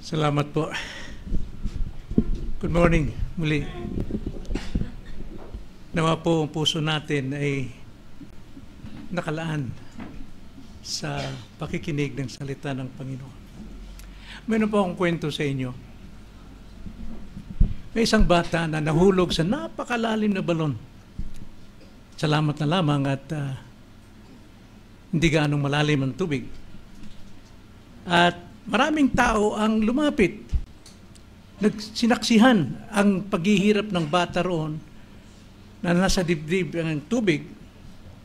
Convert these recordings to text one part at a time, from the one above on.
Salamat po. Good morning muli. Nawa po ang puso natin ay nakalaan sa pakikinig ng salita ng Panginoon. Mayroon po akong kwento sa inyo. May isang bata na nahulog sa napakalalim na balon. Salamat na lamang at hindi gaanong malalim ang tubig. At maraming tao ang lumapit. Sinaksihan ang paghihirap ng bata roon na nasa dibdib ng tubig.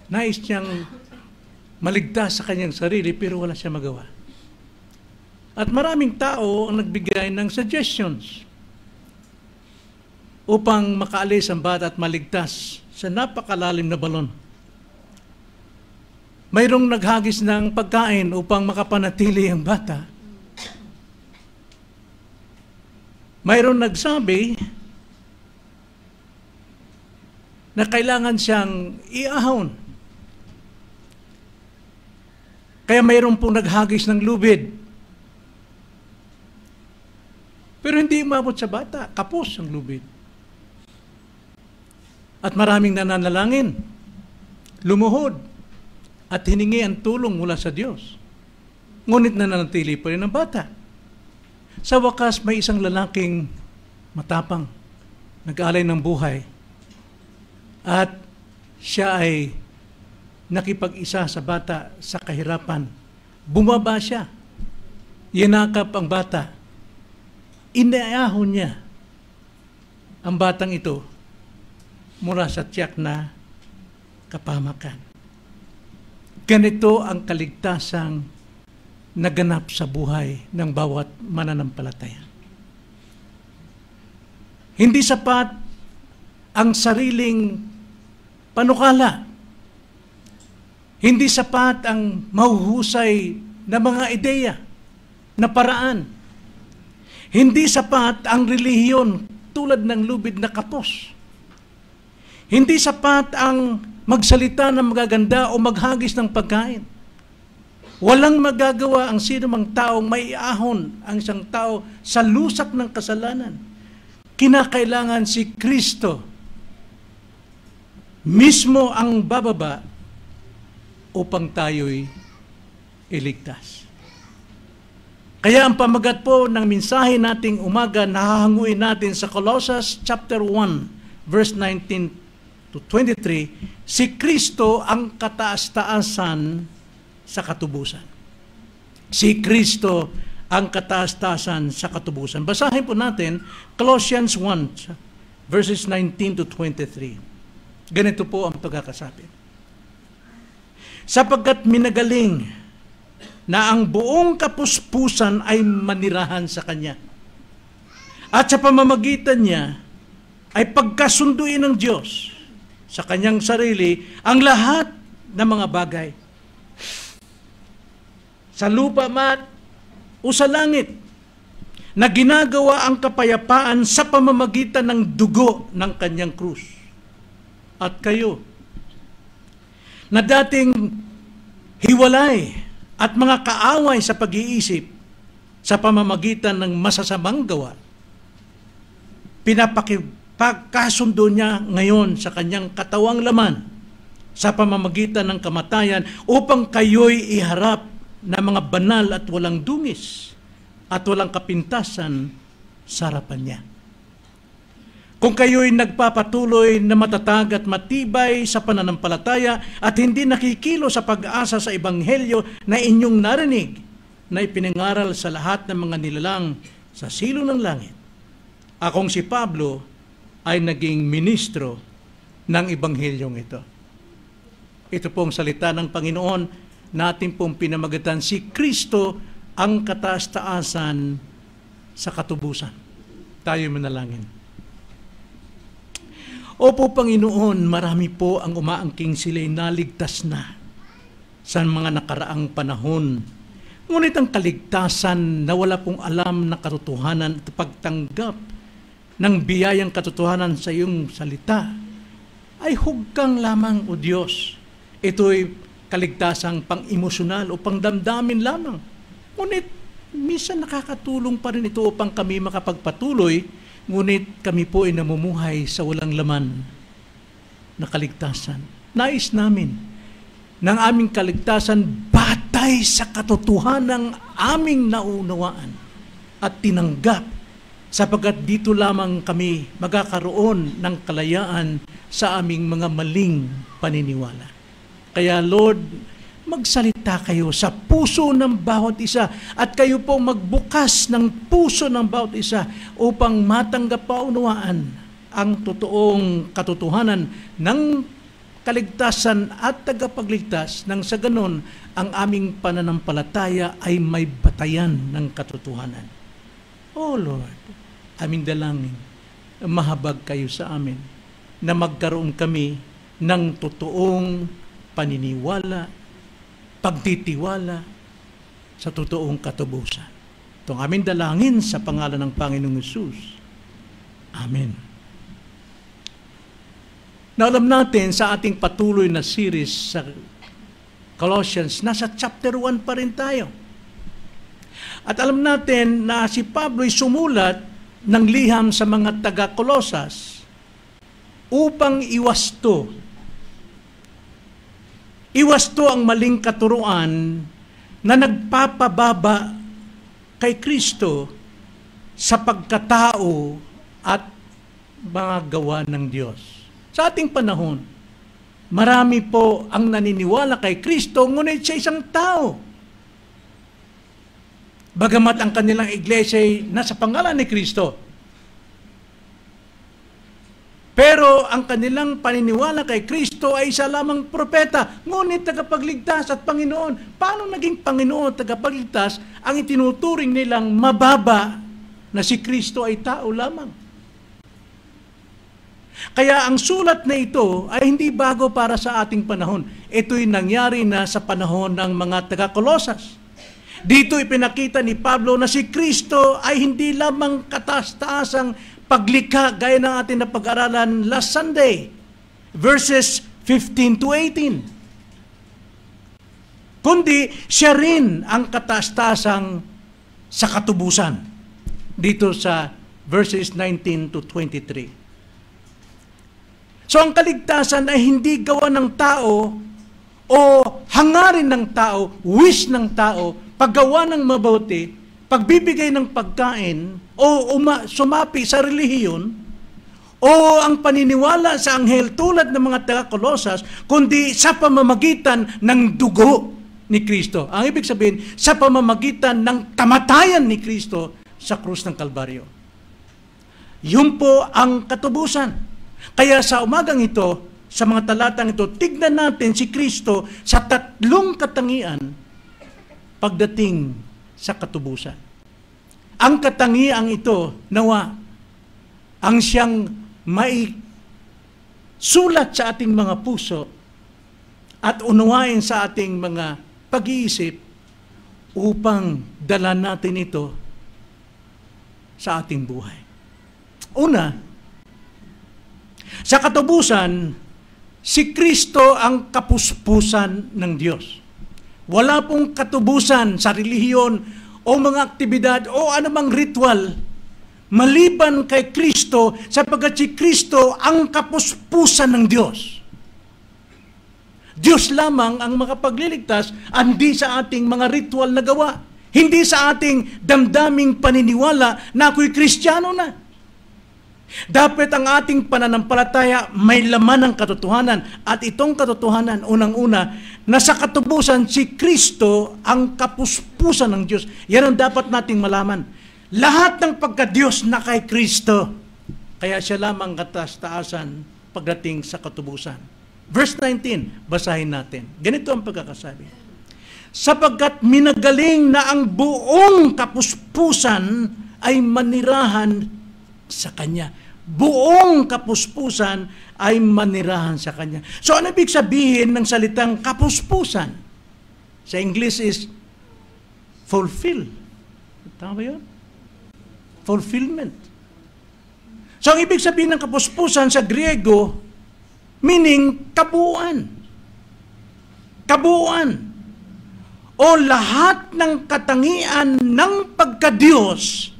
Nais niyang maligtas sa kanyang sarili pero wala siya magawa. At maraming tao ang nagbigay ng suggestions upang makaalis ang bata at maligtas sa napakalalim na balon. Mayroong naghagis ng pagkain upang makapanatili ang bata. Mayroong nagsabi na kailangan siyang iahon. Kaya mayroong pong naghagis ng lubid. Pero hindi umabot sa bata, kapos ang lubid. At maraming nananalangin, lumuhod, at hiningi ang tulong mula sa Diyos. Ngunit nananatili pa rin ang bata. Sa wakas, may isang lalaking matapang, nag-alay ng buhay, at siya ay nakipag-isa sa bata sa kahirapan. Bumaba siya, yanakap ang bata, inaahon niya ang batang ito mula sa tiyak na kapahamakan. Ganito ang kaligtasang naganap sa buhay ng bawat mananampalataya. Hindi sapat ang sariling panukala. Hindi sapat ang mahuhusay na mga ideya, na paraan. Hindi sapat ang relihiyon tulad ng lubid na kapos. Hindi sapat ang magsalita ng magaganda o maghagis ng pagkain. Walang magagawa ang sinumang taong may ahon ang isang tao sa lusak ng kasalanan. Kinakailangan si Kristo mismo ang bababa upang tayo'y iligtas. Kaya ang pamagat po ng mensahe nating umaga, nahahanguin natin sa Colossus chapter 1, verse 19 to 23, si Kristo ang kataas-taasan sa katubusan. Si Kristo ang kataas-taasan sa katubusan. Basahin po natin Colossians 1, verses 19 to 23. Ganito po ang pagkakasabi. Sapagkat minagaling na ang buong kapuspusan ay manirahan sa Kanya. At sa pamamagitan niya ay pagkasunduin ng Diyos sa Kanyang sarili ang lahat ng mga bagay. Sa lupa man o sa langit, na ginagawa ang kapayapaan sa pamamagitan ng dugo ng Kanyang krus. At kayo, na dating hiwalay at mga kaaway sa pag-iisip sa pamamagitan ng masasamang gawa, pagkasundo niya ngayon sa Kanyang katawang laman sa pamamagitan ng kamatayan upang kayo'y iharap na mga banal at walang dungis at walang kapintasan sa harapan niya. Kung kayo'y nagpapatuloy na matatag at matibay sa pananampalataya at hindi nakikilo sa pag-asa sa ebanghelyo na inyong narinig na ipinangaral sa lahat ng mga nilalang sa silo ng langit, akong si Pablo ay naging ministro ng ebanghelyong ito. Ito pong salita ng Panginoon, natin pong pinamagatan, si Kristo ang kataas-taasan sa katubusan. Tayo manalangin. Opo, Panginoon, marami po ang umaangking sila'y naligtas na sa mga nakaraang panahon. Ngunit ang kaligtasan na wala pong alam na katotohanan at pagtanggap ng biyayang katotohanan sa iyong salita ay hugkang lamang, O Diyos. Ito'y kaligtasang pang-emosyonal o pang-damdamin lamang. Ngunit minsan nakakatulong pa rin ito upang kami makapagpatuloy, ngunit kami po ay namumuhay sa walang laman na kaligtasan. Nais namin ng aming kaligtasan batay sa katotohanan ng aming naunawaan at tinanggap, sapagkat dito lamang kami magkakaroon ng kalayaan sa aming mga maling paniniwala. Kaya Lord, magsalita kayo sa puso ng bawat isa at kayo po magbukas ng puso ng bawat isa upang matanggap paunawaan ang totoong katotohanan ng kaligtasan at tagapagligtas, nang sa ganon ang aming pananampalataya ay may batayan ng katotohanan. Oh Lord, aming dalangin, mahabag kayo sa amin na magkaroon kami ng totoong paniniwala, pagtitiwala sa totoong katubusan. Ito ang aming dalangin sa pangalan ng Panginoong Hesus. Amen. Na alam natin sa ating patuloy na series sa Colossians, nasa chapter 1 pa rin tayo. At alam natin na si Pablo ay sumulat ng liham sa mga taga-Colosas upang iwasto ang maling katuruan na nagpapababa kay Kristo sa pagkatao at mga gawa ng Diyos. Sa ating panahon, marami po ang naniniwala kay Kristo, ngunit siya isang tao. Bagamat ang kanilang iglesia ay nasa pangalan ni Kristo. Pero ang kanilang paniniwala kay Kristo ay isa lamang propeta, ngunit tagapagligtas at Panginoon. Paano naging Panginoon at tagapagligtas ang itinuturing nilang mababa na si Kristo ay tao lamang? Kaya ang sulat na ito ay hindi bago para sa ating panahon. Ito'y nangyari na sa panahon ng mga taga-Colosas. Dito ipinakita ni Pablo na si Kristo ay hindi lamang kataas-taasang paglikha gaya ng ating napag-aralan last Sunday, verses 15 to 18. Kundi siya rin ang kataas-taasang sa katubusan. Dito sa verses 19 to 23. So ang kaligtasan ay hindi gawa ng tao o hangarin ng tao, wish ng tao, paggawa ng mabuti, pagbibigay ng pagkain, o sumapi sa relihiyon, o ang paniniwala sa anghel tulad ng mga taga-Colosas, kundi sa pamamagitan ng dugo ni Kristo. Ang ibig sabihin, sa pamamagitan ng kamatayan ni Kristo sa krus ng Kalbaryo. Yun po ang katubusan. Kaya sa umagang ito, sa mga talatang ito, tignan natin si Kristo sa tatlong katangian pagdating sa katubusan. Ang katangian ito, nawa, ang siyang may sulat sa ating mga puso at unawain sa ating mga pag-iisip upang dala natin ito sa ating buhay. Una, sa katubusan, si Kristo ang kapuspusan ng Diyos. Wala pong katubusan sa relihiyon o mga aktibidad o anumang ritual maliban kay Kristo, sapagkat si Kristo ang kapuspusan ng Diyos. Diyos lamang ang makapagliligtas, hindi sa ating mga ritual na gawa. Hindi sa ating damdaming paniniwala na ako'y Kristiyano na. Dapat ang ating pananampalataya may laman ng katotohanan, at itong katotohanan, unang-una, na sa katubusan si Kristo ang kapuspusan ng Diyos. Yan ang dapat nating malaman. Lahat ng pagka-Diyos na kay Kristo, kaya siya lamang kataas-taasan pagdating sa katubusan. Verse 19, basahin natin. Ganito ang pagkakasabi. Sapagkat minagaling na ang buong kapuspusan ay manirahan sa Kanya. Buong kapuspusan ay manirahan sa Kanya. So ano ibig sabihin ng salitang kapuspusan? Sa English is fulfill. Tama ba yun? Fulfillment. So ang ibig sabihin ng kapuspusan sa Griego, meaning kabuuan. Kabuuan. o lahat ng katangian ng pagka-Diyos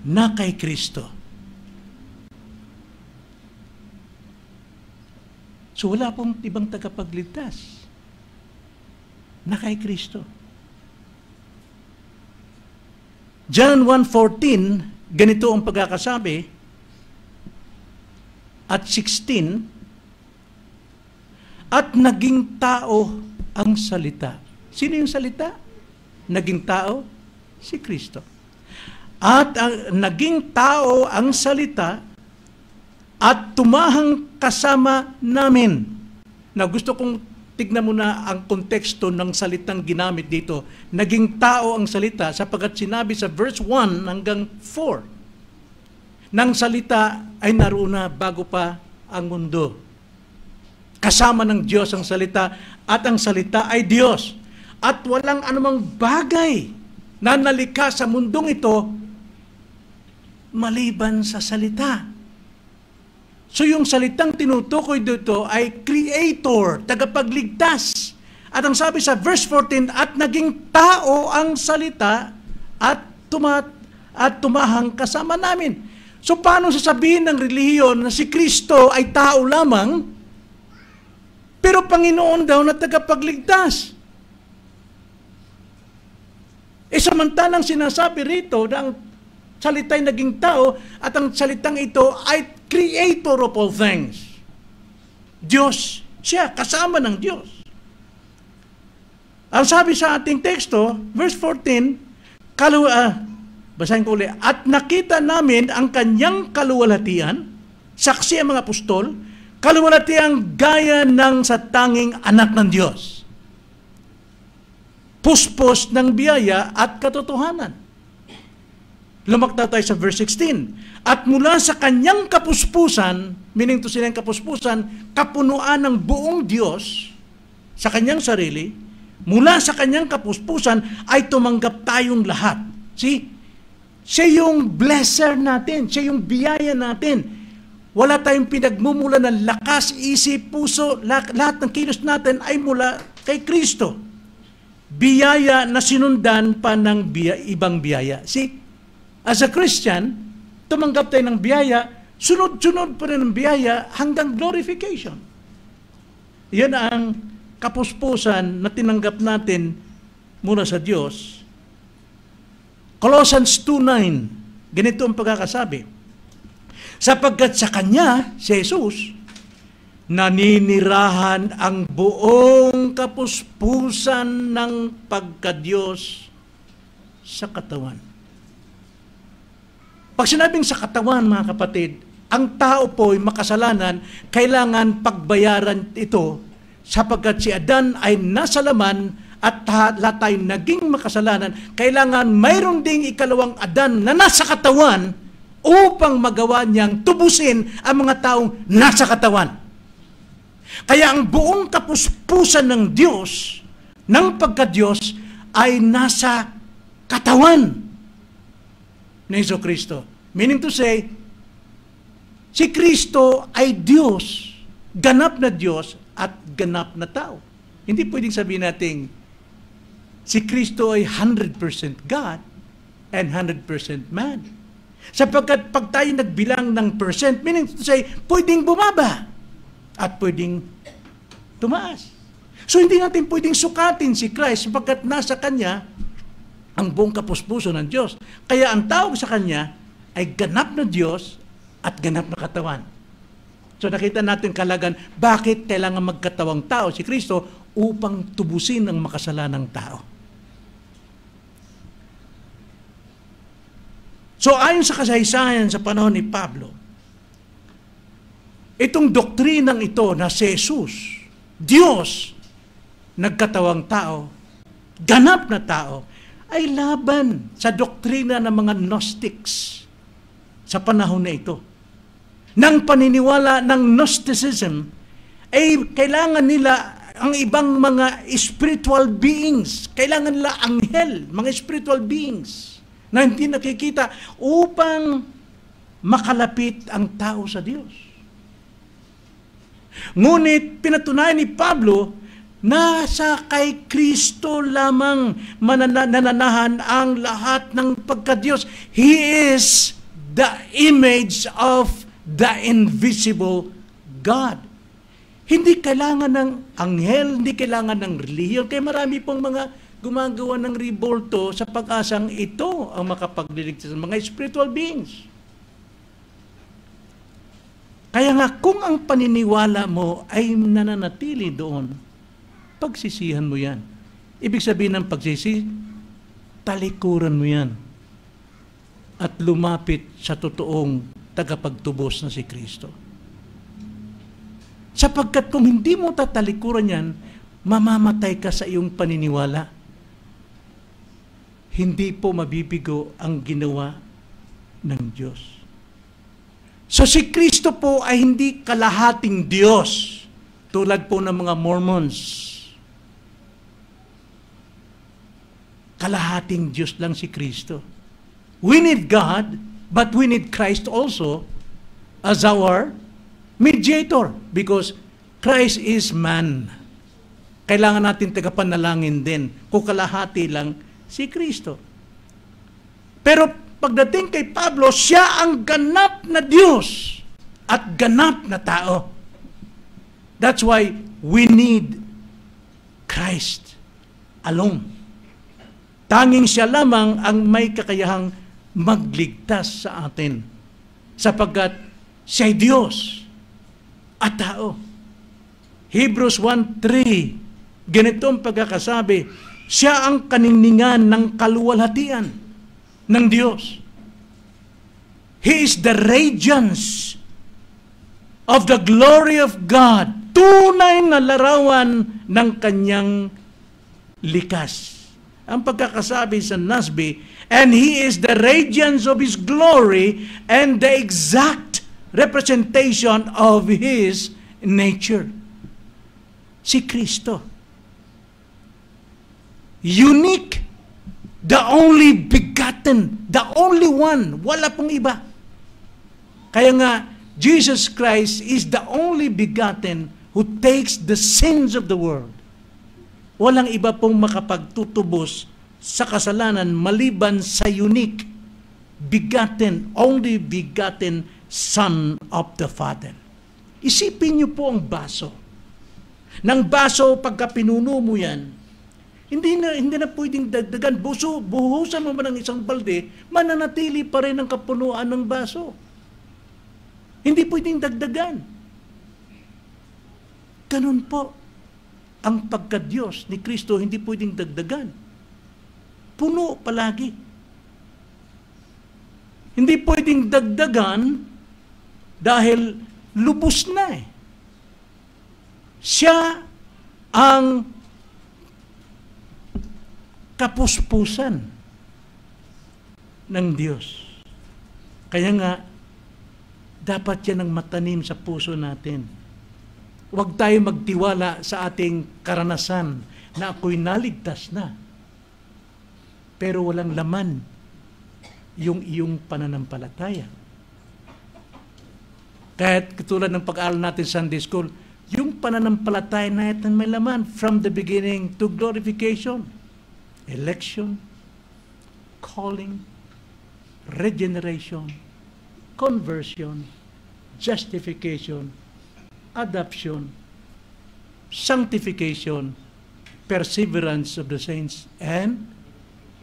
na kay Kristo. So wala pong ibang tagapagligtas na kay Kristo. John 1:14, ganito ang pagkakasabi, at 16, at naging tao ang salita. Sino yung salita? Naging tao? Si Kristo. At naging tao ang salita at tumahang kasama namin. Na gusto kong tignan mo na ang konteksto ng salitang ginamit dito. Naging tao ang salita sapagkat sinabi sa verse 1 hanggang 4. Nang salita ay naroon na bago pa ang mundo. Kasama ng Diyos ang salita at ang salita ay Diyos. At walang anumang bagay na nalikha sa mundong ito maliban sa salita. So yung salitang tinutukoy dito ay creator, tagapagligtas. At ang sabi sa verse 14, at naging tao ang salita at tumahang kasama namin. So paano sasabihin ng relihiyon na si Kristo ay tao lamang, pero Panginoon daw na tagapagligtas? Samantalang sinasabi rito na ang salita'y naging tao at ang salitang ito ay creator of all things. Diyos siya, kasama ng Diyos. Ang sabi sa ating teksto, verse 14, basahin ko ulit, at nakita namin ang kanyang kaluwalhatian, saksi ang mga apostol, kaluwalhatiang gaya ng sa tanging anak ng Diyos. Puspos ng biyaya at katotohanan. Lumakta tayo sa verse 16. At mula sa kanyang kapuspusan, meaning to silang kapuspusan, kapunuan ng buong Diyos sa kanyang sarili, mula sa kanyang kapuspusan ay tumanggap tayong lahat. See? Siya yung blesser natin, siya yung biyaya natin. Wala tayong pinagmumula ng lakas, isip, puso, lahat ng kilos natin ay mula kay Kristo. Biyaya na sinundan pa ng ibang biyaya. See? As a Christian, tumanggap tayo ng biyaya, sunod-sunod pa rin ng biyaya hanggang glorification. Yan ang kapuspusan na tinanggap natin mula sa Diyos. Colossians 2:9, ganito ang pagkakasabi. Sapagkat sa Kanya, si Jesus, naninirahan ang buong kapuspusan ng pagka-Diyos sa katawan. Pag sinabing sa katawan, mga kapatid, ang tao po ay makasalanan, kailangan pagbayaran ito sapagkat si Adan ay nasa laman at lahat tayo naging makasalanan. Kailangan mayroon ding ikalawang Adan na nasa katawan upang magawa niyang tubusin ang mga taong nasa katawan. Kaya ang buong kapuspusan ng Diyos, ng pagka-Diyos, ay nasa katawan ni Jesucristo. Meaning to say, si Kristo ay Diyos, ganap na Diyos at ganap na tao. Hindi pwedeng sabihin natin, si Kristo ay 100% God and 100% man. Sapagkat pag tayo nagbilang ng percent, meaning to say, pwedeng bumaba at pwedeng tumaas. So hindi natin pwedeng sukatin si Christ sapagkat nasa Kanya ang buong kapuspuso ng Diyos. Kaya ang tawag sa Kanya ay ganap na Diyos at ganap na katawan. So nakita natin kalagan, bakit kailangan magkatawang tao si Kristo upang tubusin ang makasalanang tao. So ayon sa kasaysayan sa panahon ni Pablo, itong doktrinang ito na si Jesus, Diyos, nagkatawang tao, ganap na tao, ay laban sa doktrina ng mga Gnostics sa panahon na ito. Nang paniniwala ng Gnosticism, ay kailangan nila ang ibang mga spiritual beings, kailangan nila anghel, mga spiritual beings, na hindi nakikita upang makalapit ang tao sa Diyos. Ngunit pinatunayan ni Pablo Nasa kay Kristo lamang nananahan ang lahat ng pagka-Diyos. He is the image of the invisible God. Hindi kailangan ng anghel, hindi kailangan ng relihiyon. Kaya marami pong mga gumagawa ng rebolto sa pag-asang ito ang makapagliligtas ng mga spiritual beings. Kaya nga, kung ang paniniwala mo ay nananatili doon, pagsisihan mo yan. Ibig sabihin ng pagsisi, talikuran mo yan. At lumapit sa totoong tagapagtubos na si Kristo. Sapagkat kung hindi mo tatalikuran yan, mamamatay ka sa iyong paniniwala. Hindi po mabibigo ang ginawa ng Diyos. So si Kristo po ay hindi kalahating Diyos, tulad po ng mga Mormons. Kalahating Diyos lang si Kristo. We need God, but we need Christ also as our mediator, because Christ is man. Kailangan natin tagapanalangin din kung kalahati lang si Kristo. Pero pagdating kay Pablo, siya ang ganap na Diyos at ganap na tao. That's why we need Christ alone. Tanging siya lamang ang may kakayahang magligtas sa atin, sapagkat siya'y Diyos at tao. Hebrews 1:3, ganito ang pagkakasabi, siya ang kaningningan ng kaluwalhatian ng Diyos. He is the radiance of the glory of God, tunay na larawan ng kanyang likas. Ang pagkakasabi sa Nasby, and He is the radiance of His glory and the exact representation of His nature. Si Kristo. Unique. The only begotten. The only one. Wala pong iba. Kaya nga, Jesus Christ is the only begotten who takes the sins of the world. Walang iba pong makapagtutubos sa kasalanan maliban sa unique, begotten, only begotten Son of the Father. Isipin niyo po ang baso. Nang baso, pagka pinuno mo yan, hindi na pwedeng dagdagan. Buhusan mo man ng isang balde, mananatili pa rin ang kapunuan ng baso. Hindi pwedeng dagdagan. Ganun po. Ang pagka-Diyos ni Kristo hindi pwedeng dagdagan. Puno palagi. Hindi pwedeng dagdagan dahil lubos na eh. Siya ang kapuspusan ng Diyos. Kaya nga, dapat yan ang matanim sa puso natin. Huwag tayo magtiwala sa ating karanasan na ako'y naligtas na. Pero walang laman yung iyong pananampalataya. Kahit katulad ng pag-aaral natin sa Sunday School, yung pananampalataya natin may laman from the beginning to glorification. Election, calling, regeneration, conversion, justification, adoption, sanctification, perseverance of the saints, and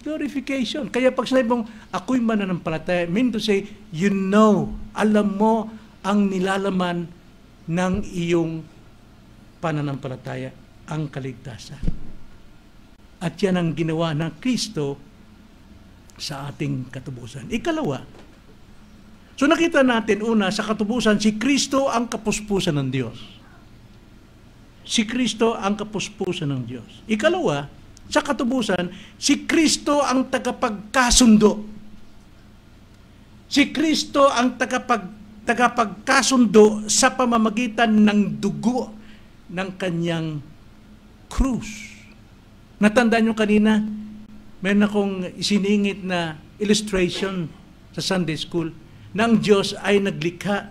glorification. Kaya pag sinabi mong, ako'y mananampalataya, mean to say, you know, alam mo ang nilalaman ng iyong pananampalataya, ang kaligtasan. At yan ang ginawa ng Kristo sa ating katubusan. Ikalawa, so nakita natin una sa katubusan, si Kristo ang kapuspusan ng Diyos. Si Kristo ang kapuspusan ng Diyos. Ikalawa, sa katubusan, si Kristo ang tagapagkasundo. Si Kristo ang tagapagkasundo sa pamamagitan ng dugo ng kanyang krus. Natandaan nyo kanina, meron akong isiningit na illustration sa Sunday School na ang Diyos ay naglikha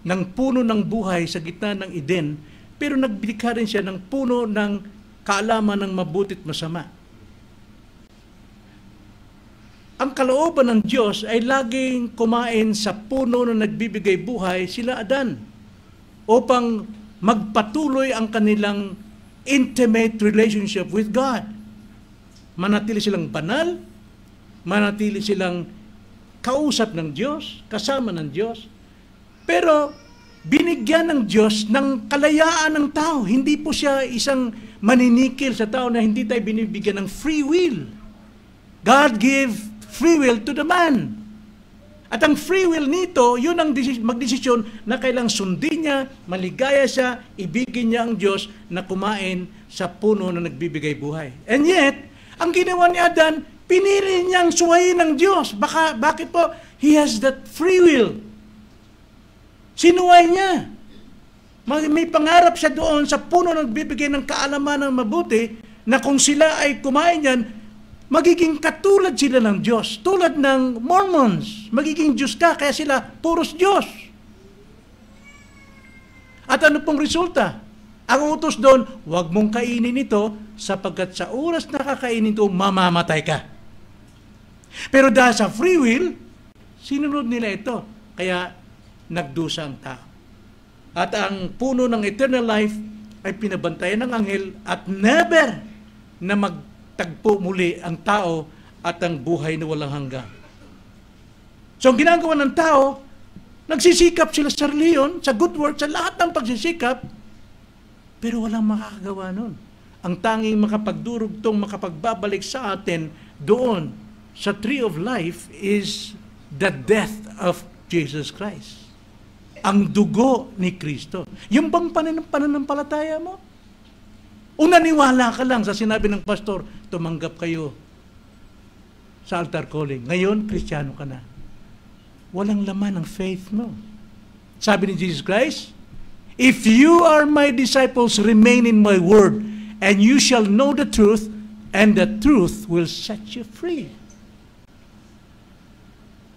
ng puno ng buhay sa gitna ng Eden, pero naglikha rin siya ng puno ng kaalaman ng mabuti at masama. Ang kalooban ng Diyos ay laging kumain sa puno na nagbibigay buhay, sila Adan, upang magpatuloy ang kanilang intimate relationship with God. Manatili silang banal, manatili silang kausap ng Diyos, kasama ng Diyos, pero binigyan ng Diyos ng kalayaan ng tao. Hindi po siya isang maninikil sa tao na hindi tayo binibigyan ng free will. God gave free will to the man. At ang free will nito, yun ang magdesisyon na kailang sundin niya, maligaya siya, ibigin niya ang Diyos na kumain sa puno na nagbibigay buhay. And yet, ang ginawa ni Adan, pinili niyang suwayin ng Diyos. Bakit po? He has that free will. Sinuway niya. May pangarap siya doon sa puno na nagbibigay ng kaalaman ng mabuti na kung sila ay kumain yan, magiging katulad sila ng Diyos. Tulad ng Mormons. Magiging Diyos ka, kaya sila puros Diyos. At ano pong resulta? Ang utos doon, huwag mong kainin ito sapagkat sa oras na kakainin ito, mamamatay ka. Pero dahil sa free will, sinunod nila ito. Kaya nagdusa ang tao. At ang puno ng eternal life ay pinabantayan ng anghel at never na magtagpo muli ang tao at ang buhay na walang hanggan. So ang ginagawa ng tao, nagsisikap sila sa reliyon, sa good work, sa lahat ng pagsisikap, pero walang makakagawa nun. Ang tanging makapagdurugtong, makapagbabalik sa atin doon sa tree of life is the death of Jesus Christ. Ang dugo ni Kristo. Yung bang pananampalataya mo? Unaniwala ka lang sa sinabi ng pastor, tumanggap kayo sa altar calling. Ngayon, Kristiyano ka na. Walang laman ang faith mo. Sabi ni Jesus Christ, if you are my disciples, remain in my word, and you shall know the truth, and the truth will set you free.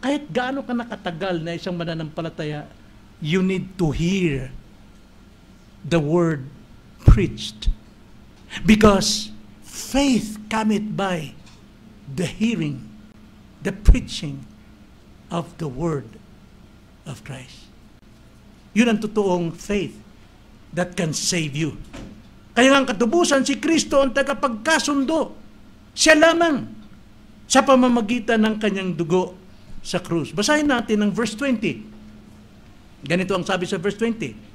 Kahit gaano ka nakatagal na isang mananampalataya, you need to hear the word preached. Because faith cometh by the hearing, the preaching of the word of Christ. Yun ang totoong faith that can save you. Kaya ang katubusan, si Kristo ang tagapagkasundo. Siya lamang sa pamamagitan ng kanyang dugo sa krus. Basahin natin ang verse 20. Ganito ang sabi sa verse 20.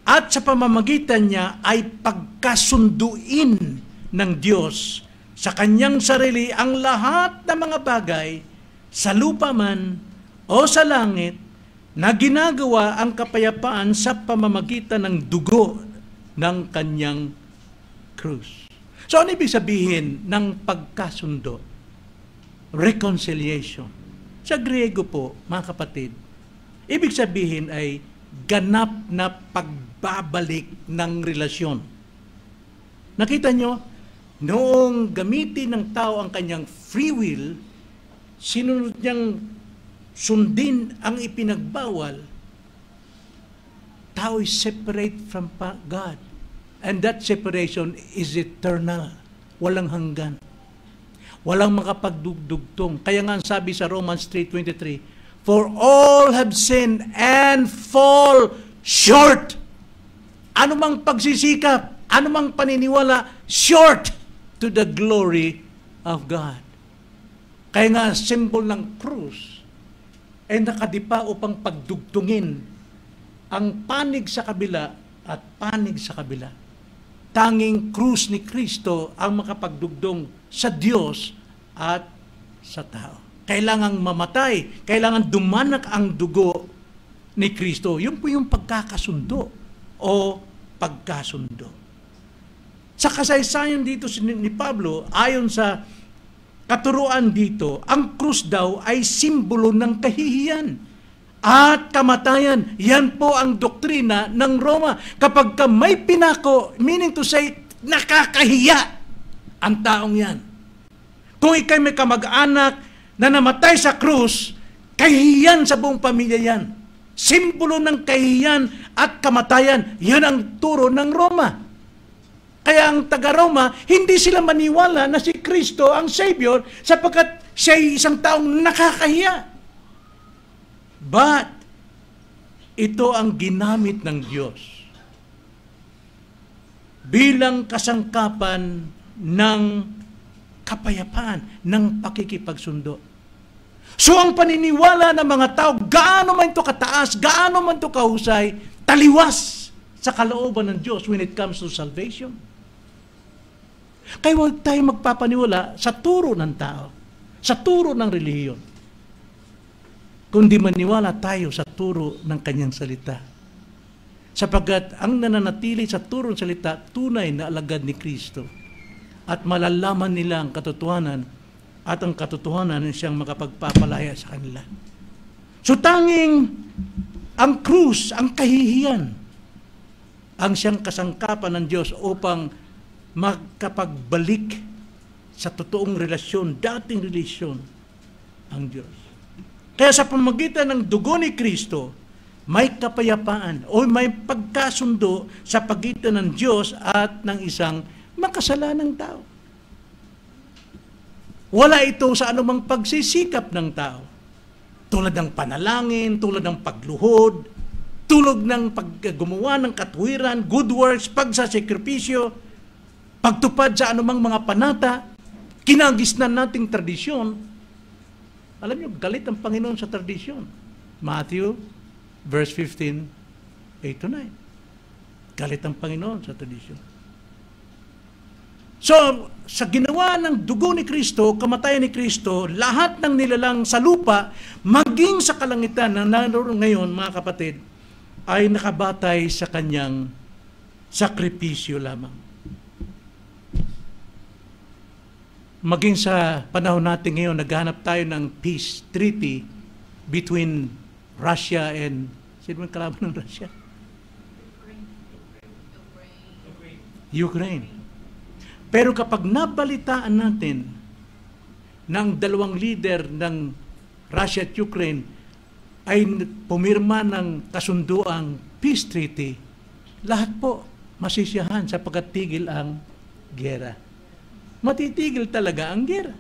At sa pamamagitan niya ay pagkasunduin ng Diyos sa kanyang sarili ang lahat ng mga bagay sa lupa man o sa langit na ginagawa ang kapayapaan sa pamamagitan ng dugo ng kanyang krus. So ano ibig sabihin ng pagkasundo? Reconciliation. Sa Griego po, mga kapatid, ibig sabihin ay ganap na pagbabalik ng relasyon. Nakita nyo, noong gamitin ng tao ang kanyang free will, sinunod niyang sundin ang ipinagbawal, tao is separate from God. And that separation is eternal. Walang hanggan. Walang makapagdugtong. Kaya nga sabi sa Romans 3:23, for all have sinned and fall short. Anumang pagsisikap, anumang paniniwala, short to the glory of God. Kaya nga, symbol ng krus ay nakadipa upang pagdugtungin ang panig sa kabila at panig sa kabila. Tanging krus ni Kristo ang makapagdugtong sa Diyos at sa tao. Kailangang mamatay, kailangan dumanak ang dugo ni Kristo. Yun po yung pagkakasundo o pagkasundo. Sa kasaysayan dito ni Pablo, ayon sa katuruan dito, ang krus daw ay simbolo ng kahihiyan at kamatayan. Yan po ang doktrina ng Roma. Kapag ka may pinako, meaning to say, nakakahiya ang taong yan. Kung ikay may kamag-anak na namatay sa krus, kahihiyan sa buong pamilya yan. Simbolo ng kahihiyan at kamatayan. Yan ang turo ng Roma. Kaya ang taga-Roma, hindi sila maniwala na si Kristo ang Savior sapagkat siya ay isang taong nakakahiya. But, ito ang ginamit ng Diyos bilang kasangkapan ng kapayapaan, ng pakikipagsundo. So ang paniniwala ng mga tao, gaano man ito kataas, gaano man ito kahusay, taliwas sa kalooban ng Diyos when it comes to salvation. Kaya huwag tayo magpapaniwala sa turo ng tao, sa turo ng relihiyon, kundi maniwala tayo sa turo ng kanyang salita. Sapagkat ang nananatili sa turo ng salita, tunay na alagad ni Kristo. At malalaman nila ang katotohanan at ang katotohanan siyang makapagpapalaya sa kanila. So tanging ang krus, ang kahihiyan, ang siyang kasangkapan ng Diyos upang magkapagbalik sa totoong relasyon, dating relasyon, ang Diyos. Kaya sa pamamagitan ng dugo ni Kristo, may kapayapaan o may pagkasundo sa pagitan ng Diyos at ng isang makasalanang tao. Wala ito sa anumang pagsisikap ng tao. Tulad ng panalangin, tulad ng pagluhod, tulad ng paggumawa ng katuwiran, good works, pagsasakripisyo, pagtupad sa anumang mga panata, kinagisnan nating tradisyon. Alam niyo, galit ang Panginoon sa tradisyon. Matthew, verse 15, 8-9. Galit ang Panginoon sa tradisyon. So, sa ginawa ng dugo ni Kristo, kamatayan ni Kristo, lahat ng nilalang sa lupa, maging sa kalangitan na naroon ngayon, mga kapatid, ay nakabatay sa kanyang sakripisyo lamang. Maging sa panahon natin ngayon, naghahanap tayo ng peace treaty between Russia and, sino man kalaban ng Russia? Ukraine. Pero kapag nabalitaan natin ng dalawang leader ng Russia at Ukraine ay pumirma ng kasunduang peace treaty, lahat po masisiyahan sapagkat tigil ang gera. Matitigil talaga ang gera.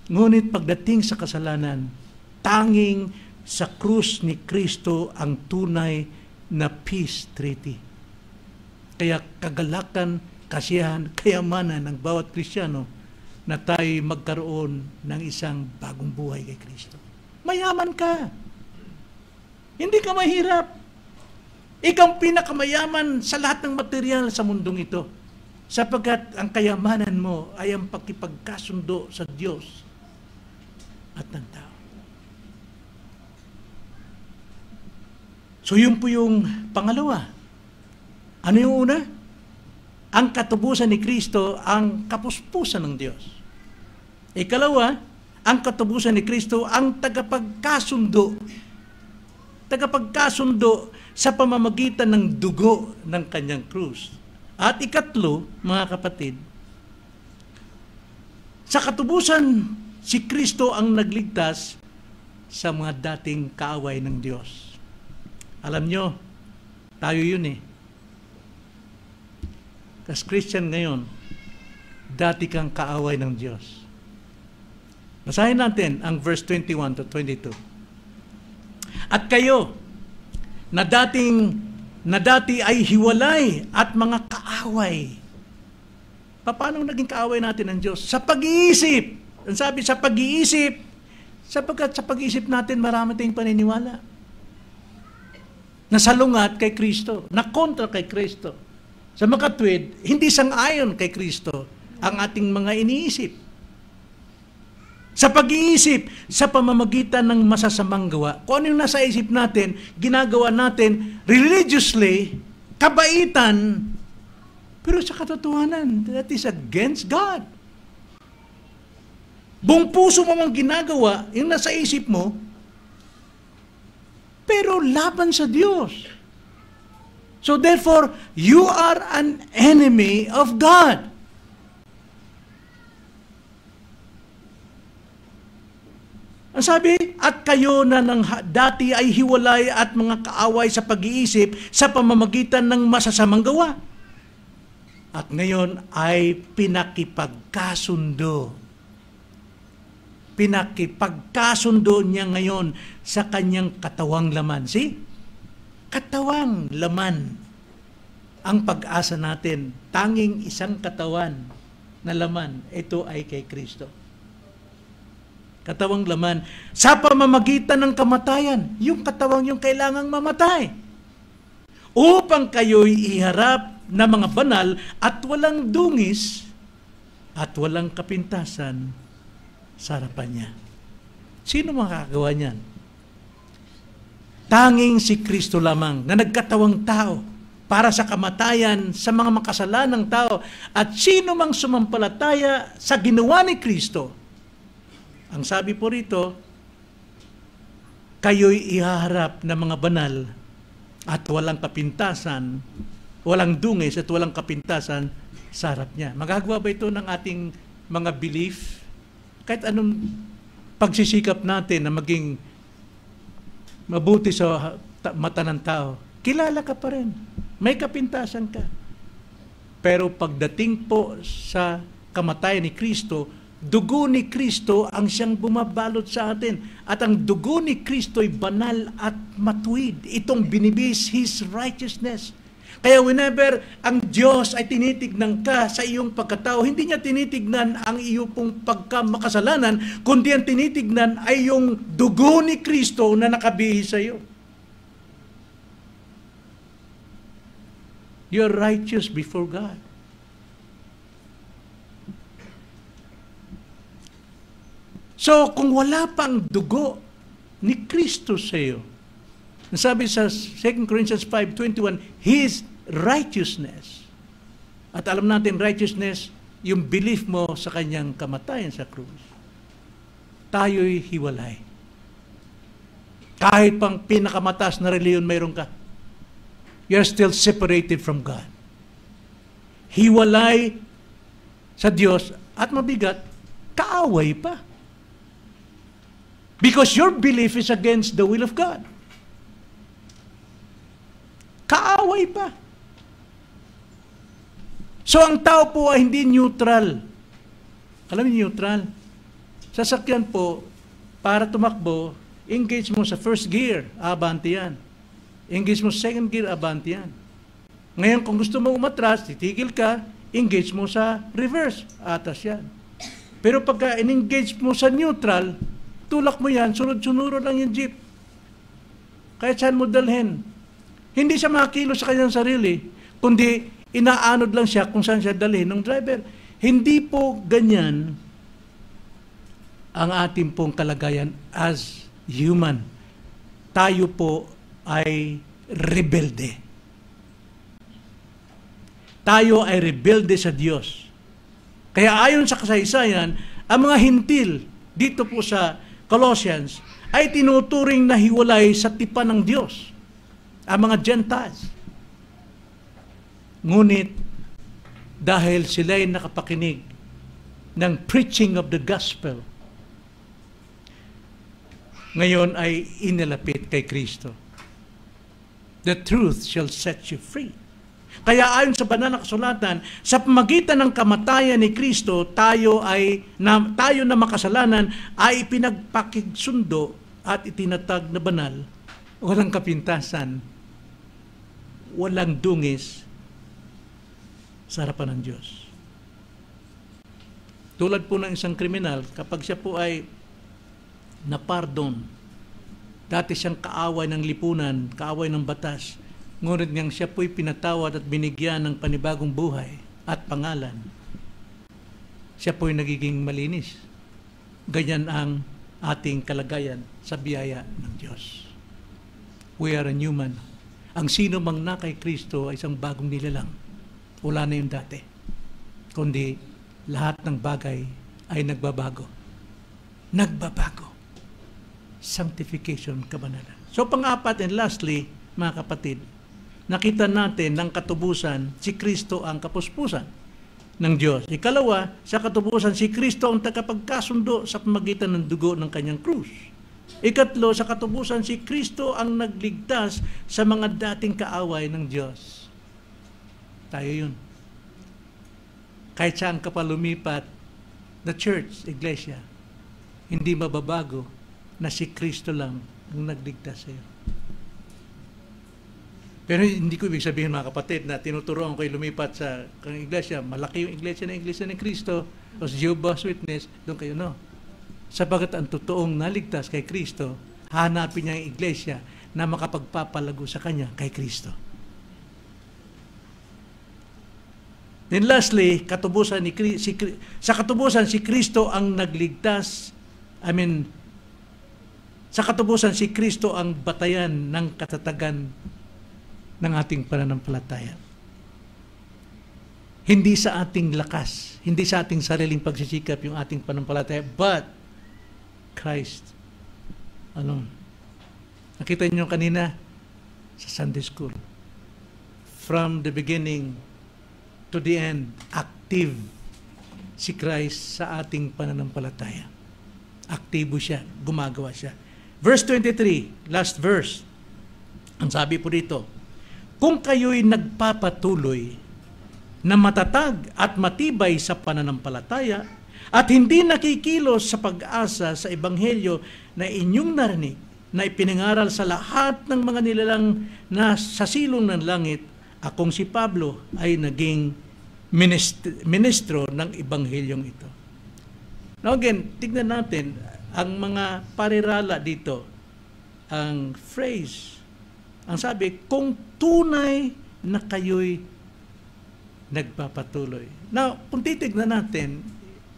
Ngunit pagdating sa kasalanan, tanging sa krus ni Kristo ang tunay na peace treaty. Kaya kagalakan, kasiyahan, kayamanan ng bawat Kristiyano na tayo magkaroon ng isang bagong buhay kay Kristo. Mayaman ka. Hindi ka mahirap. Ikaw ang pinakamayaman sa lahat ng material sa mundong ito. Sapagkat ang kayamanan mo ay ang pakipagkasundo sa Diyos at ng tao. So yun po yung pangalawa. Ano yung una? Ang katubusan ni Kristo, ang kapuspusan ng Diyos. Ikalawa, ang katubusan ni Kristo, ang tagapagkasundo. Tagapagkasundo sa pamamagitan ng dugo ng kanyang krus. At ikatlo, mga kapatid, sa katubusan, si Kristo ang nagligtas sa mga dating kaaway ng Diyos. Alam nyo, tayo yun eh. As Christian ngayon, dati kang kaaway ng Diyos. Basahin natin ang verse 21 to 22. At kayo, na dati ay hiwalay at mga kaaway. Paano naging kaaway natin ng Diyos? Sa pag-iisip. Ang sabi, sa pag-iisip. Sapagkat sa pag-iisip natin, marami tayong paniniwala. Nasalungat kay Kristo. Na kontra kay Kristo. Sa makatwid, hindi sang-ayon kay Kristo ang ating mga iniisip. Sa pag-iisip, sa pamamagitan ng masasamang gawa, kung ano yung nasa isip natin, ginagawa natin religiously, kabaitan, pero sa katotohanan, that is against God. Buong puso mo mang ginagawa, yung nasa isip mo, pero laban sa Diyos. So therefore, you are an enemy of God. Ang sabi, at kayo na dati ay hiwalay at mga kaaway sa pag-iisip sa pamamagitan ng masasamang gawa. At ngayon ay pinakipagkasundo. Pinakipagkasundo niya ngayon sa kanyang katawang laman. See? Katawang laman ang pag-asa natin. Tanging isang katawan na laman, ito ay kay Kristo. Katawang laman sa pamamagitan ng kamatayan. Yung katawang yung kailangang mamatay. Upang kayo'y iharap na mga banal at walang dungis at walang kapintasan sa harapan niya. Sino makakagawa niyan? Tanging si Kristo lamang na nagkatawang tao para sa kamatayan sa mga makasalanang tao, at sino mang sumampalataya sa ginawa ni Kristo. Ang sabi po rito, kayo'y ihaharap na mga banal at walang kapintasan, walang dungis at walang kapintasan sa harap niya. Magagawa ba ito ng ating mga belief? Kahit anong pagsisikap natin na maging mabuti sa mata ng tao, kilala ka pa rin. May kapintasan ka. Pero pagdating po sa kamatayan ni Kristo, dugo ni Kristo ang siyang bumabalot sa atin. At ang dugo ni Kristo ay banal at matuwid. Itong binibis His righteousness. Kaya whenever ang Diyos ay tinitignan ka sa iyong pagkatao, hindi niya tinitignan ang iyong pong pagkamakasalanan, kundi ang tinitignan ay yung dugo ni Kristo na nakabihis sa iyo. You're righteous before God. So, kung wala pang dugo ni Kristo sa iyo, nasabi sa 2 Corinthians 5:21, His righteousness. At alam natin, righteousness, yung belief mo sa kanyang kamatayan sa krus. Tayo'y hiwalay. Kahit pang pinakamataas na reliyon mayroon ka, you're still separated from God. Hiwalay sa Diyos at mabigat, kaaway pa. Because your belief is against the will of God. Kaaway pa. So ang tao po ay hindi neutral. Alam niyo neutral? Sasakyan po, para tumakbo, engage mo sa first gear, abante yan. Engage mo sa second gear, abante yan. Ngayon, kung gusto mo umatras, titigil ka, engage mo sa reverse, atas yan. Pero pagka in-engage mo sa neutral, tulak mo yan, sunod-sunuro lang yung jeep. Kahit saan mo dalhin. Hindi siya makakilo sa kanyang sarili, kundi inaanod lang siya kung saan siya dalhin ng driver. Hindi po ganyan ang ating pong kalagayan as human. Tayo po ay rebelde. Tayo ay rebelde sa Diyos. Kaya ayon sa kasaysayan, ang mga hintil dito po sa Colossians ay tinuturing na hiwalay sa tipan ng Diyos. Ang mga Gentiles. Ngunit dahil sila'y nakapakinig ng preaching of the gospel, ngayon ay inilapit kay Kristo. The truth shall set you free. Kaya ayon sa banal na kasulatan, sa pamagitan ng kamatayan ni Kristo, tayo na makasalanan ay pinagpakigsundo at itinatag na banal, walang kapintasan, walang dungis sa harapan ng Diyos. Tulad po ng isang kriminal, kapag siya po ay napardon, dati siyang kaaway ng lipunan, kaaway ng batas, ngunit niyang siya po'y pinatawad at binigyan ng panibagong buhay at pangalan, siya po'y nagiging malinis. Ganyan ang ating kalagayan sa biyaya ng Diyos. We are a new man. Ang sino mang na kay Kristo ay isang bagong nilalang. Wala na yung dati. Kundi lahat ng bagay ay nagbabago. Nagbabago. Sanctification, kabanalan. So pang-apat and lastly, mga kapatid, nakita natin ng katubusan, si Kristo ang kapuspusan ng Diyos. Ikalawa, sa katubusan, si Kristo ang tagapagkasundo sa pamagitan ng dugo ng kanyang krus. Ikatlo, sa katubusan, si Kristo ang nagligtas sa mga dating kaaway ng Diyos. Tayo yun. kahit saan ka pa lumipat, the church, iglesia, hindi mababago na si Kristo lang ang nagligtas sa iyo. Pero hindi ko ibig sabihin, mga kapatid, na tinuturoan ko lumipat sa iglesia. Malaki yung iglesia ng Kristo o sa Jehovah's Witness, doon kayo, no. Sapagat ang totoong naligtas kay Kristo, hanapin niya ang iglesia na makapagpapalago sa kanya kay Kristo. Then lastly, sa katubusan si Kristo ang nagligtas. Sa katubusan si Kristo ang batayan ng katatagan ng ating pananampalataya. Hindi sa ating lakas, hindi sa ating sariling pagsisikap yung ating pananampalataya, but Christ alone. Nakita niyo kanina sa Sunday School. From the beginning to the end, active si Christ sa ating pananampalataya. Aktibo siya, gumagawa siya. Verse 23, last verse. Ang sabi po dito, kung kayo'y nagpapatuloy na matatag at matibay sa pananampalataya at hindi nakikilos sa pag-asa sa ebanghelyo na inyong narinig, na ipinangaral sa lahat ng mga nilalang na sa silong ng langit, akong si Pablo ay naging ministro ng ebanghelyong ito. Now again, tignan natin ang mga parirala dito. Ang phrase, ang sabi, kung tunay na kayo'y nagpapatuloy. Now, kung titignan natin,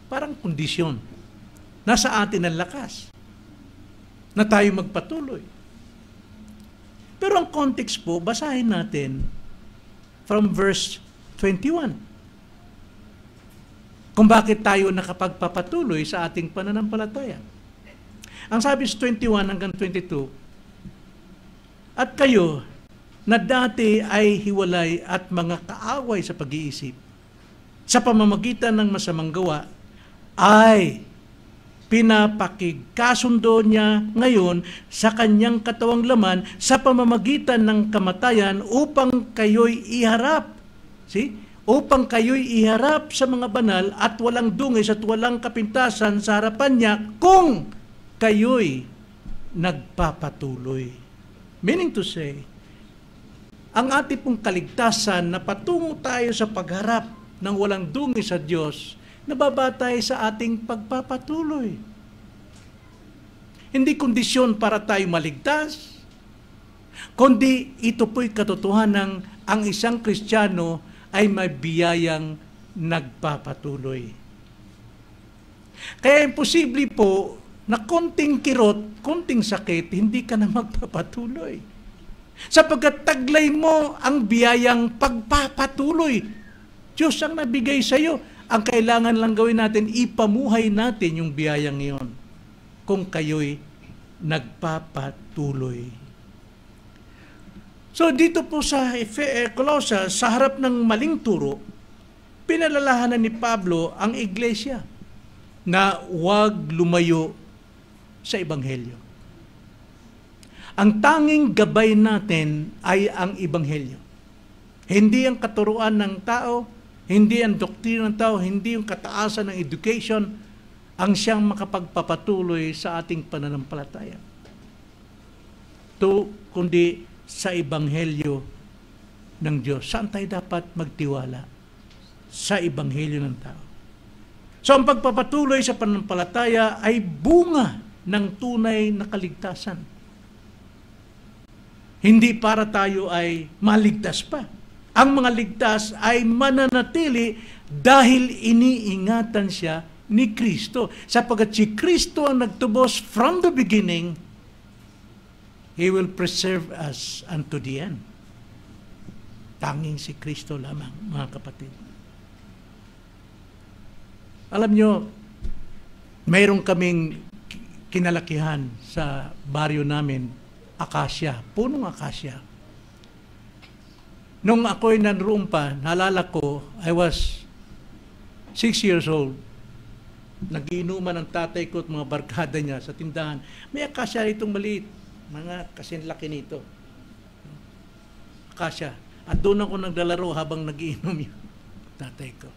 parang kondisyon. Nasa atin ang lakas na tayo magpatuloy. Pero ang context po, basahin natin from verse 21. Kung bakit tayo nakapagpapatuloy sa ating pananampalataya. Ang sabi sa 21 hanggang 22, at kayo na dati ay hiwalay at mga kaaway sa pag-iisip, sa pamamagitan ng masamang gawa, ay pinapakikasundo niya ngayon sa kanyang katawang laman sa pamamagitan ng kamatayan upang kayo'y iharap. See? Upang kayo'y iharap sa mga banal at walang dungis at walang kapintasan sa harapan niya kung kayo'y nagpapatuloy. Meaning to say, ang ating pong kaligtasan na patungo tayo sa pagharap ng walang dungis sa Diyos, nababatay sa ating pagpapatuloy. Hindi kondisyon para tayo maligtas, kundi ito po'y katotohanan ng ang isang Kristiyano ay may biyayang nagpapatuloy. Kaya imposible po na konting kirot, konting sakit, hindi ka na magpapatuloy. Sapagkat taglay mo ang biyayang pagpapatuloy. Diyos ang nabigay sa iyo. Ang kailangan lang gawin natin, ipamuhay natin yung biyayang iyon kung kayo'y nagpapatuloy. So dito po sa Colossae, sa harap ng maling turo, pinalalahanan ni Pablo ang iglesia na huwag lumayo sa ebanghelyo. Ang tanging gabay natin ay ang ebanghelyo. Hindi ang katuruan ng tao, hindi ang doktrina ng tao, hindi yung kataasan ng education ang siyang makapagpapatuloy sa ating pananampalataya. Kundi sa ebanghelyo ng Diyos. Saan tayo dapat magtiwala? Sa ebanghelyo ng tao. So ang pagpapatuloy sa pananampalataya ay bunga ng tunay na kaligtasan. Hindi para tayo ay maligtas pa. Ang mga ligtas ay mananatili dahil iniingatan siya ni Kristo. Sapagkat si Kristo ang nagtubos from the beginning, He will preserve us unto the end. Tanging si Kristo lamang, mga kapatid. Alam nyo, mayroon kaming kinalakihan sa baryo namin, akasya, punong akasya. Nung ako'y nanroon pa, naalala ko, I was 6 years old. Nagiinuman ang tatay ko at mga barkada niya sa tindahan. May akasya itong maliit, mga kasinlaki nito. Akasya. At doon ako naglalaro habang nagiinom yung tatay ko.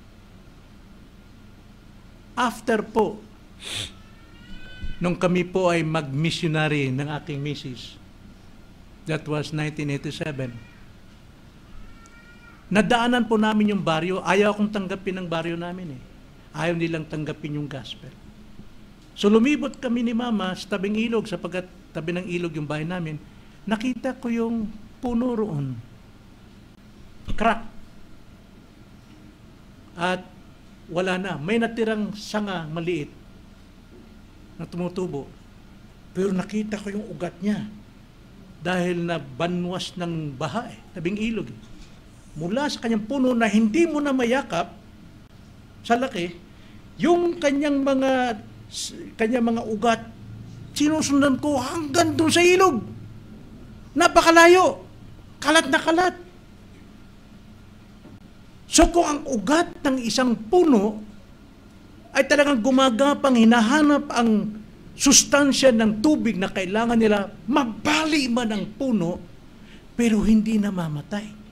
After po, nung kami po ay mag-missionary ng aking misis, that was 1987, nadaanan po namin yung baryo. Ayaw akong tanggapin ng baryo namin eh. Ayaw nilang tanggapin yung gospel. So lumibot kami ni Mama sa tabing ilog, sapagkat tabi ng ilog yung bahay namin. Nakita ko yung puno roon. Crack. At wala na. May natirang sanga maliit na tumutubo. Pero nakita ko yung ugat niya. Dahil na banwas ng baha eh, tabing ilog eh. Mula sa kanyang puno na hindi mo na mayakap sa laki, yung kanyang mga ugat, sinusundan ko hanggang doon sa ilog. Napakalayo. Kalat na kalat. So kung ang ugat ng isang puno ay talagang gumagapang, hinahanap ang sustansya ng tubig na kailangan nila, magbali man ang puno, pero hindi namamatay.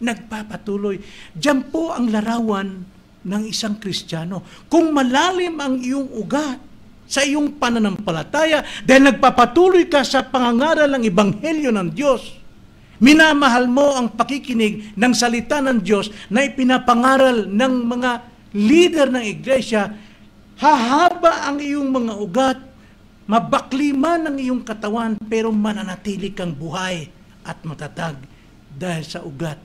Nagpapatuloy. Diyan po ang larawan ng isang Kristiyano. Kung malalim ang iyong ugat sa iyong pananampalataya, dahil nagpapatuloy ka sa pangangaral ng Ebanghelyo ng Diyos, minamahal mo ang pakikinig ng salita ng Diyos na ipinapangaral ng mga leader ng iglesia, hahaba ang iyong mga ugat, mabakli man ang iyong katawan, pero mananatili kang buhay at matatag dahil sa ugat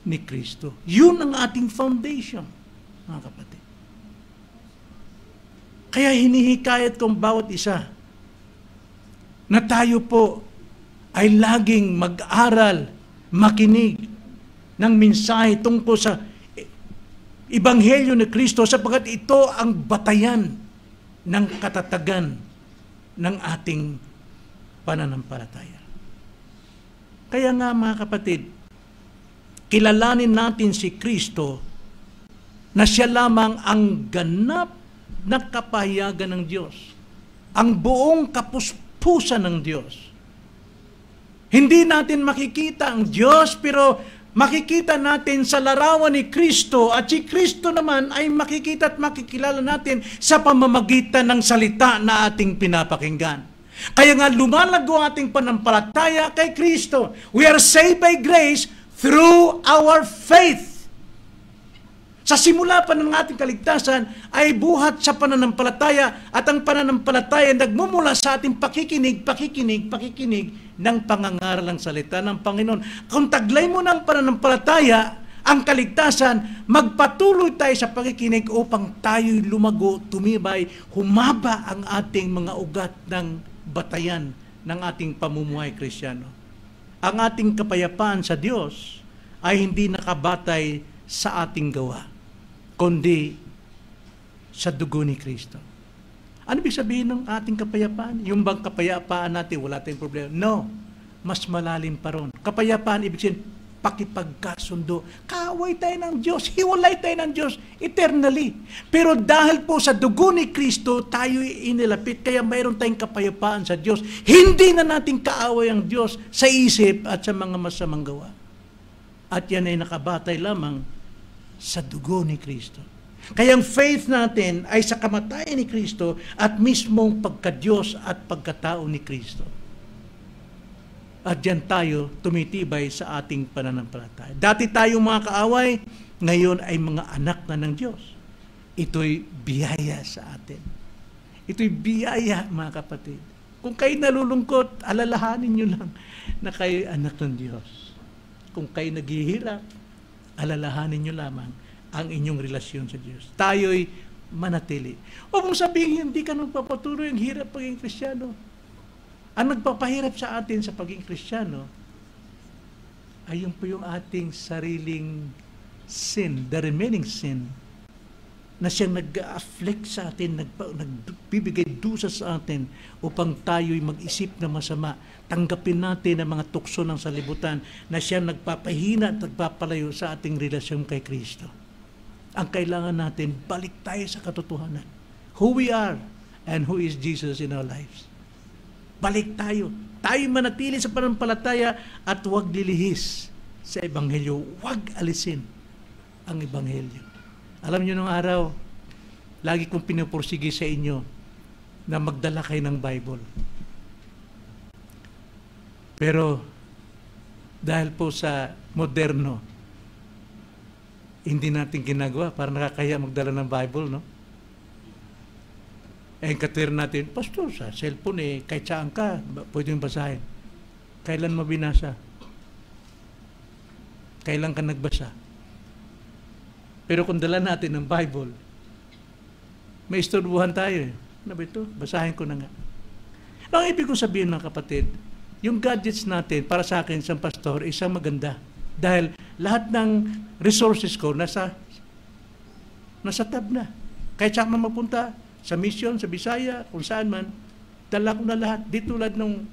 ni Kristo. Yun ang ating foundation, mga kapatid. Kaya hinihikayat kong bawat isa na tayo po ay laging mag-aral, makinig ng mensahe tungkol sa Ebanghelyo ni Kristo, sapagkat ito ang batayan ng katatagan ng ating pananampalataya. Kaya nga mga kapatid, kilalanin natin si Kristo na siya lamang ang ganap na kapahayagan ng Diyos, ang buong kapuspusan ng Diyos. Hindi natin makikita ang Diyos, pero makikita natin sa larawan ni Kristo, at si Kristo naman ay makikita at makikilala natin sa pamamagitan ng salita na ating pinapakinggan. Kaya nga lumalago ating panampalataya kay Kristo. We are saved by grace through our faith. Sa simula pa ng ating kaligtasan ay buhat sa pananampalataya, at ang pananampalataya nagmumula sa ating pakikinig ng pangangaral ng salita ng Panginoon. Kung taglay mo ng pananampalataya ang kaligtasan, magpatuloy tayo sa pakikinig upang tayo'y lumago, tumibay, humaba ang ating mga ugat ng batayan ng ating pamumuhay Kristiyano. Ang ating kapayapaan sa Diyos ay hindi nakabatay sa ating gawa, kundi sa dugo ni Kristo. Ano ibig sabihin ng ating kapayapaan? Yung bang kapayapaan natin, wala tayong problema? No, mas malalim pa ron. Kapayapaan, ibig sabihin, pakipagkasundo. Kaaway tayo ng Diyos, hiwalay tayo ng Diyos eternally. Pero dahil po sa dugo ni Kristo, tayo'y inilapit, kaya mayroon tayong kapayapaan sa Diyos. Hindi na natin kaaway ang Diyos sa isip at sa mga masamang gawa. At yan ay nakabatay lamang sa dugo ni Kristo. Kaya ang faith natin ay sa kamatayan ni Kristo at mismong pagka-Diyos at pagkatao ni Kristo. At diyan tayo tumitibay sa ating pananampalataya. Dati tayong mga kaaway, ngayon ay mga anak na ng Diyos. Ito'y biyaya sa atin. Ito'y biyaya, mga kapatid. Kung kayo nalulungkot, alalahanin nyo lang na kayo anak ng Diyos. Kung kayo naghihirap, alalahanin nyo lamang ang inyong relasyon sa Diyos. Tayo'y manatili. O kung sabihin, hindi ka nagpapatuloy ang hirap pagiging Kristiyano. Ang nagpapahirap sa atin sa pagiging Kristiyano ay yung po yung ating sariling sin, the remaining sin, na siyang nag-afflict sa atin, nagbibigay dusa sa atin upang tayo'y mag-isip na masama. Tanggapin natin ang mga tukso ng salibutan na siyang nagpapahina at nagpapalayo sa ating relasyon kay Kristo. Ang kailangan natin, balik tayo sa katotohanan. Who we are and who is Jesus in our lives. Balik tayo. Tayo manatili sa pananampalataya at huwag lilihis sa Ebanghelyo. Huwag alisin ang Ebanghelyo. Alam niyo nung araw, lagi kong pinupursige sa inyo na magdala kayo ng Bible. Pero dahil po sa moderno, hindi natin ginagawa para nakakaya magdala ng Bible, no? Eh, katwira natin, Pastor, sa cellphone kahit saan ka, pwede yung basahin. Kailan mo binasa? Kailan ka nagbasa? Pero kung dala natin ng Bible, may istorbuhan tayo. Ano ba ito? Basahin ko na nga. Ang ibig kong sabihin, mga kapatid, yung gadgets natin, para sa akin, isang pastor, isang maganda. Dahil lahat ng resources ko nasa tab na. Kahit saan man mapunta, sa mission, sa Bisaya, kung saan man, dala ko na lahat. Di tulad nung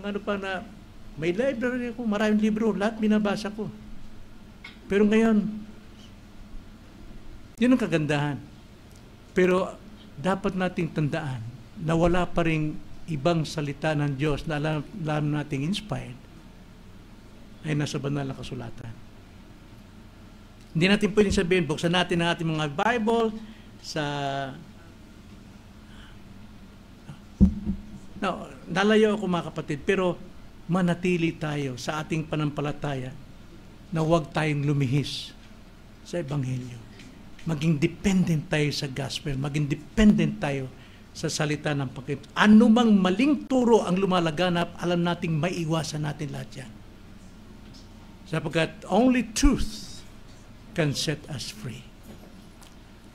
ano pa na, may library ako, maraming libro, lahat binabasa ko. Pero ngayon, yun ang kagandahan. Pero dapat nating tandaan na wala pa rin ibang salita ng Diyos na alam nating inspired ay nasa banal na kasulatan. Hindi natin pwedeng sabihin, buksan natin ang ating mga Bible sa... No, nalayo ako mga kapatid, pero manatili tayo sa ating panampalataya na huwag tayong lumihis sa Ebanghelyo. Maging dependent tayo sa gospel, maging dependent tayo sa salita ng Panginoon. Ano mang maling turo ang lumalaganap, alam nating maiiwasan natin lahat yan. Sapagkat only truth can set us free.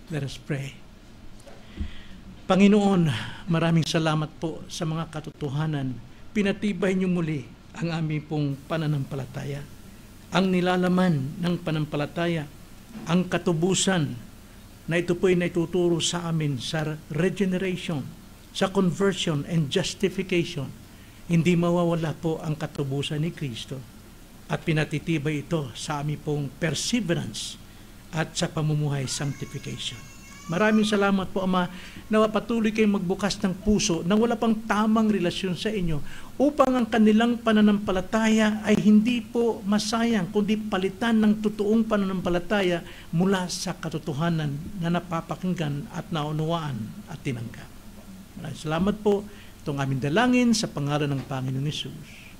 Let us pray. Panginoon, maraming salamat po sa mga katotohanan. Pinatibay niyo muli ang aming pong pananampalataya. Ang nilalaman ng pananampalataya, ang katubusan na ito po ay naituturo sa amin sa regeneration, sa conversion and justification. Hindi mawawala po ang katubusan ni Kristo at pinatitibay ito sa aming pong perseverance at sa pamumuhay sanctification. Maraming salamat po, Ama, na patuloy kayong magbukas ng puso na wala pang tamang relasyon sa inyo upang ang kanilang pananampalataya ay hindi po masayang, kundi palitan ng totoong pananampalataya mula sa katotohanan na napapakinggan at naunawaan at tinanggap. Maraming salamat po. Itong aming dalangin sa pangalan ng Panginoong Hesus.